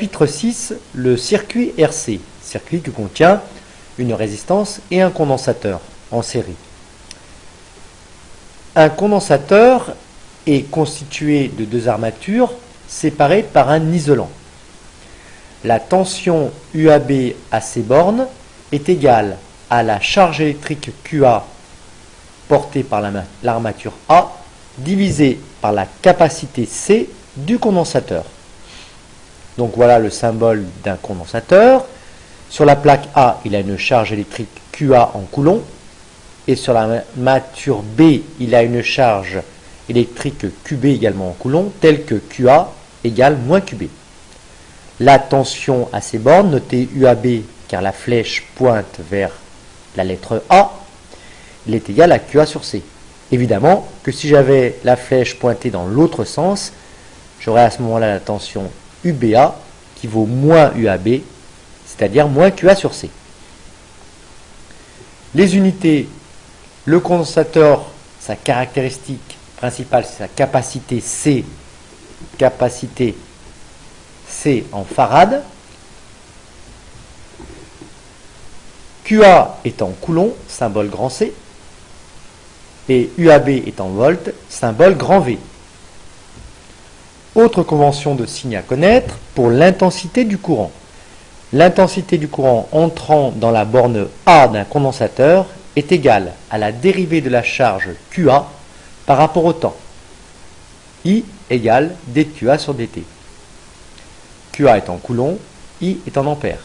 Chapitre 6, le circuit RC, circuit qui contient une résistance et un condensateur en série. Un condensateur est constitué de deux armatures séparées par un isolant. La tension UAB à ces bornes est égale à la charge électrique QA portée par l'armature A divisée par la capacité C du condensateur. Donc voilà le symbole d'un condensateur. Sur la plaque A, il a une charge électrique QA en coulomb. Et sur l'armature B, il a une charge électrique QB également en coulomb, telle que QA égale moins QB. La tension à ces bornes, notée UAB car la flèche pointe vers la lettre A, elle est égale à QA sur C. Évidemment que si j'avais la flèche pointée dans l'autre sens, j'aurais à ce moment-là la tension UBA qui vaut moins UAB, c'est-à-dire moins QA sur C. Les unités, le condensateur, sa caractéristique principale, c'est sa capacité C en farad. QA est en coulomb, symbole grand C, et UAB est en volt, symbole grand V. Autre convention de signe à connaître pour l'intensité du courant. L'intensité du courant entrant dans la borne A d'un condensateur est égale à la dérivée de la charge QA par rapport au temps. I égale dQA sur dt. QA est en coulomb, I est en ampères.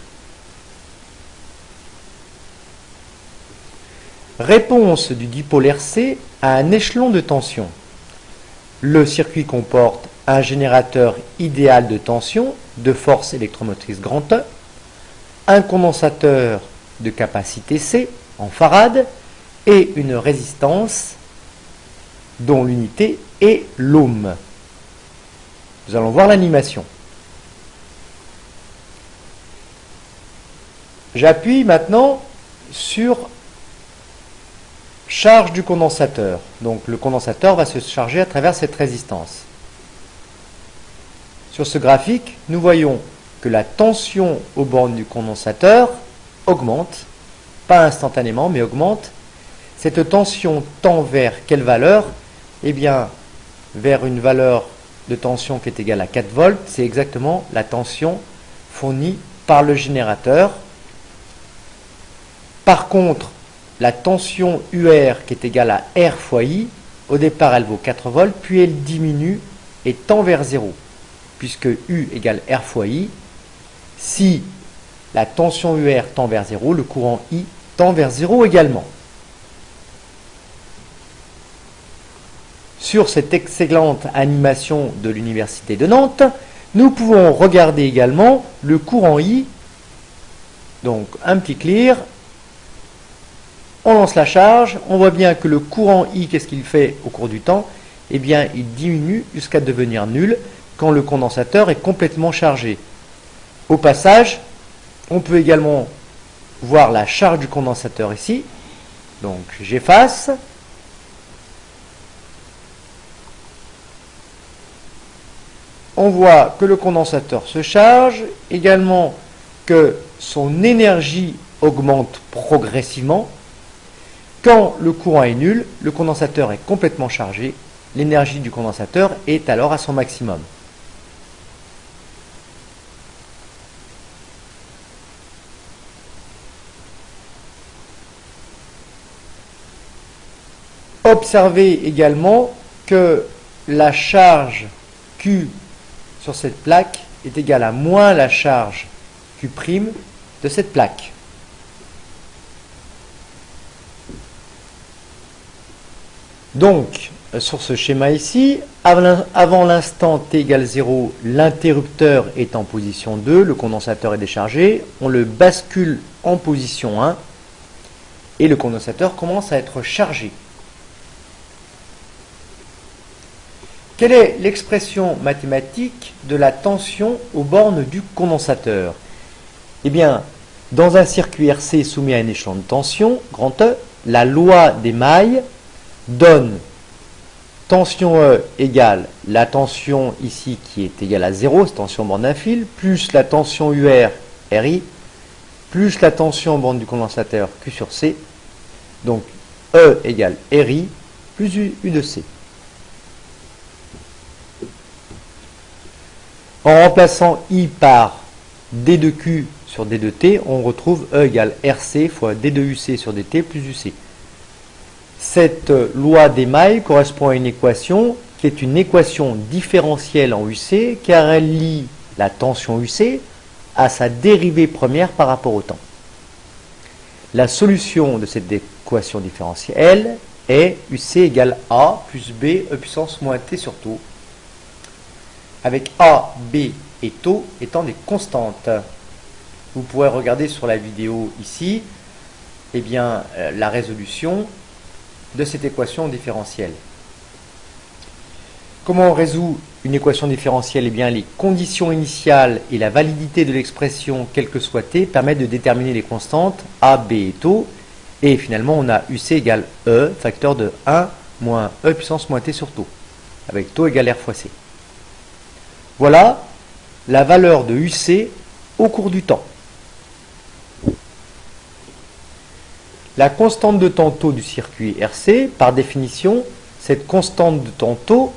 Réponse du dipôle RC à un échelon de tension. Le circuit comporte un générateur idéal de tension de force électromotrice grand E, un condensateur de capacité C en farad et une résistance dont l'unité est l'ohm. Nous allons voir l'animation. J'appuie maintenant sur charge du condensateur. Donc le condensateur va se charger à travers cette résistance. Sur ce graphique, nous voyons que la tension aux bornes du condensateur augmente, pas instantanément, mais augmente. Cette tension tend vers quelle valeur? Eh bien, vers une valeur de tension qui est égale à 4 volts. C'est exactement la tension fournie par le générateur. Par contre, la tension UR qui est égale à R fois I, au départ elle vaut 4 volts, puis elle diminue et tend vers 0. Puisque U égale R fois I, si la tension UR tend vers 0, le courant I tend vers 0 également. Sur cette excellente animation de l'Université de Nantes, nous pouvons regarder également le courant I. Donc un petit clear. On lance la charge, on voit bien que le courant I, qu'est-ce qu'il fait au cours du temps? Eh bien, il diminue jusqu'à devenir nul quand le condensateur est complètement chargé. Au passage, on peut également voir la charge du condensateur ici. Donc, j'efface. On voit que le condensateur se charge, également que son énergie augmente progressivement. Quand le courant est nul, le condensateur est complètement chargé, l'énergie du condensateur est alors à son maximum. Observez également que la charge Q sur cette plaque est égale à moins la charge Q' de cette plaque. Donc, sur ce schéma ici, avant l'instant t égale 0, l'interrupteur est en position 2, le condensateur est déchargé, on le bascule en position 1 et le condensateur commence à être chargé. Quelle est l'expression mathématique de la tension aux bornes du condensateur? Eh bien, dans un circuit RC soumis à un échelon de tension, grand E, la loi des mailles donne tension E égale la tension ici qui est égale à 0, c'est tension bande d'un fil, plus la tension UR, RI, plus la tension bande du condensateur Q sur C. Donc E égale RI plus U de C. En remplaçant I par D de Q sur D de T, on retrouve E égale RC fois D de UC sur DT plus UC. Cette loi d'émail correspond à une équation qui est une équation différentielle en UC car elle lie la tension UC à sa dérivée première par rapport au temps. La solution de cette équation différentielle est UC égale A plus B E puissance moins T sur taux, avec A, B et taux étant des constantes. Vous pourrez regarder sur la vidéo ici la résolution de cette équation différentielle. Comment on résout une équation différentielle? Les conditions initiales et la validité de l'expression, quelle que soit t, permettent de déterminer les constantes A, B et taux. Et finalement, on a UC égale E, facteur de 1 moins E puissance moins t sur taux, avec taux égale R fois C. Voilà la valeur de UC au cours du temps. La constante de temps taux du circuit RC, par définition, cette constante de temps taux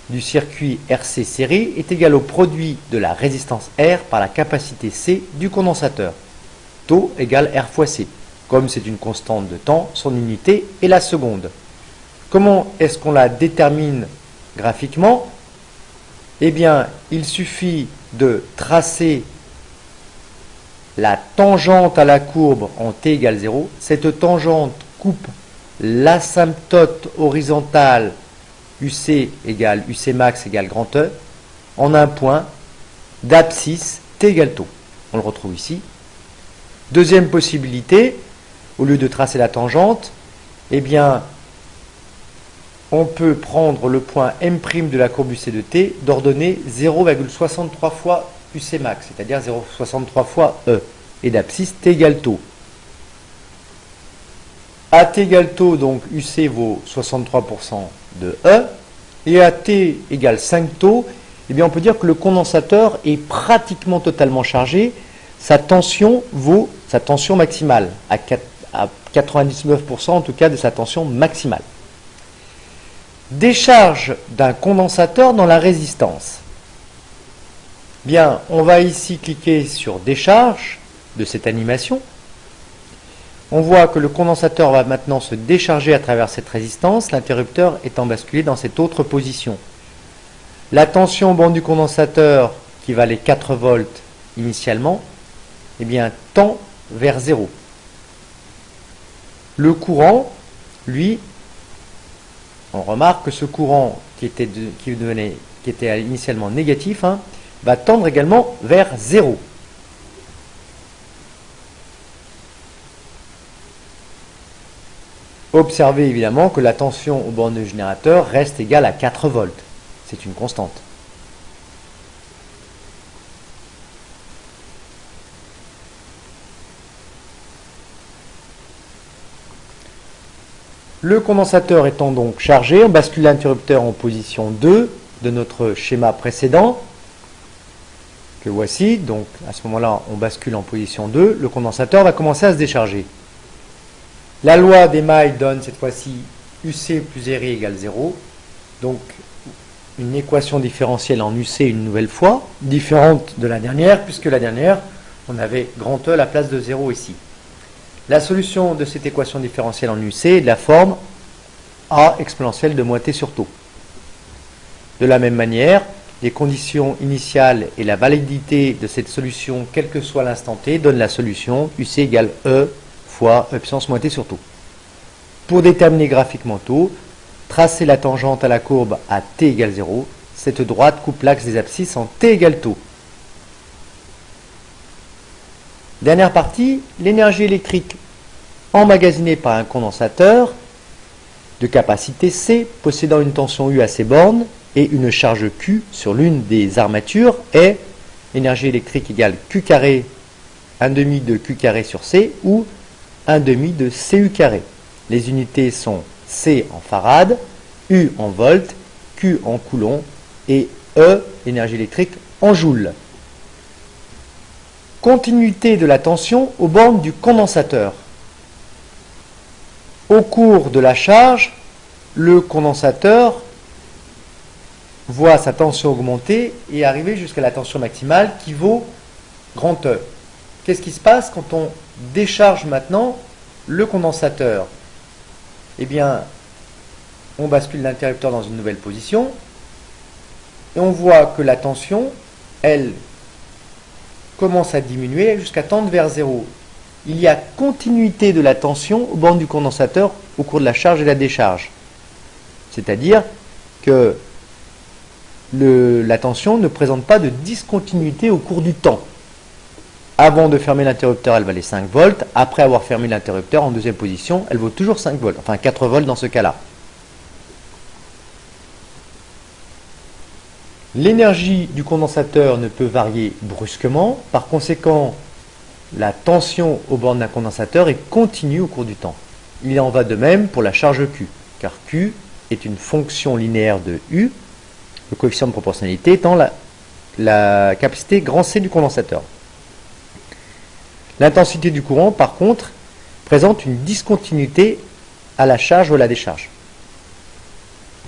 du circuit RC série est égale au produit de la résistance R par la capacité C du condensateur. Taux égale R fois C. Comme c'est une constante de temps, son unité est la seconde. Comment est-ce qu'on la détermine graphiquement? Il suffit de tracer la tangente à la courbe en t égale 0. Cette tangente coupe l'asymptote horizontale UC égale UC max égale grand E en un point d'abscisse t égale taux. On le retrouve ici. Deuxième possibilité, au lieu de tracer la tangente, on peut prendre le point M' de la courbe UC de t d'ordonnée 0,63 fois UC max, c'est-à-dire 0,63 fois E, et d'abscisse t égale taux. À t égale taux, donc UC vaut 63% de E, et à t égale 5 taux, on peut dire que le condensateur est pratiquement totalement chargé. Sa tension vaut sa tension maximale, à 99% en tout cas de sa tension maximale. Décharge d'un condensateur dans la résistance. On va ici cliquer sur décharge de cette animation. On voit que le condensateur va maintenant se décharger à travers cette résistance, l'interrupteur étant basculé dans cette autre position. La tension bande du condensateur, qui valait 4 volts initialement, tend vers 0. Le courant, lui, on remarque que ce courant qui était initialement négatif, va tendre également vers 0. Observez évidemment que la tension aux bornes de générateur reste égale à 4 volts. C'est une constante. Le condensateur étant donc chargé, on bascule l'interrupteur en position 2 de notre schéma précédent, que voici. Donc à ce moment-là, on bascule en position 2, le condensateur va commencer à se décharger. La loi d'émail donne cette fois-ci UC plus RI égale 0, donc une équation différentielle en UC une nouvelle fois, différente de la dernière, puisque la dernière, on avait grand E à la place de 0 ici. La solution de cette équation différentielle en UC est de la forme A exponentielle de moins t sur taux. De la même manière, les conditions initiales et la validité de cette solution, quel que soit l'instant t, donnent la solution UC égale E fois E puissance moins t sur taux. Pour déterminer graphiquement taux, tracez la tangente à la courbe à t égale 0. Cette droite coupe l'axe des abscisses en t égale taux. Dernière partie, l'énergie électrique emmagasinée par un condensateur de capacité C possédant une tension U à ses bornes et une charge Q sur l'une des armatures est énergie électrique égale Q carré 1/2 de Q carré sur C ou 1/2 de CU carré. Les unités sont C en farad, U en volts, Q en coulombs et E, l'énergie électrique, en joules. Continuité de la tension aux bornes du condensateur. Au cours de la charge, le condensateur voit sa tension augmenter et arriver jusqu'à la tension maximale qui vaut grand E. Qu'est-ce qui se passe quand on décharge maintenant le condensateur? Eh bien, on bascule l'interrupteur dans une nouvelle position et on voit que la tension, elle, commence à diminuer jusqu'à tendre vers 0. Il y a continuité de la tension aux bornes du condensateur au cours de la charge et de la décharge. C'est-à-dire que la tension ne présente pas de discontinuité au cours du temps. Avant de fermer l'interrupteur, elle valait 5 volts. Après avoir fermé l'interrupteur en deuxième position, elle vaut toujours 5 volts. Enfin 4 volts dans ce cas-là. L'énergie du condensateur ne peut varier brusquement. Par conséquent, la tension aux bornes d'un condensateur est continue au cours du temps. Il en va de même pour la charge Q, car Q est une fonction linéaire de U, le coefficient de proportionnalité étant la capacité grand C du condensateur. L'intensité du courant, par contre, présente une discontinuité à la charge ou à la décharge.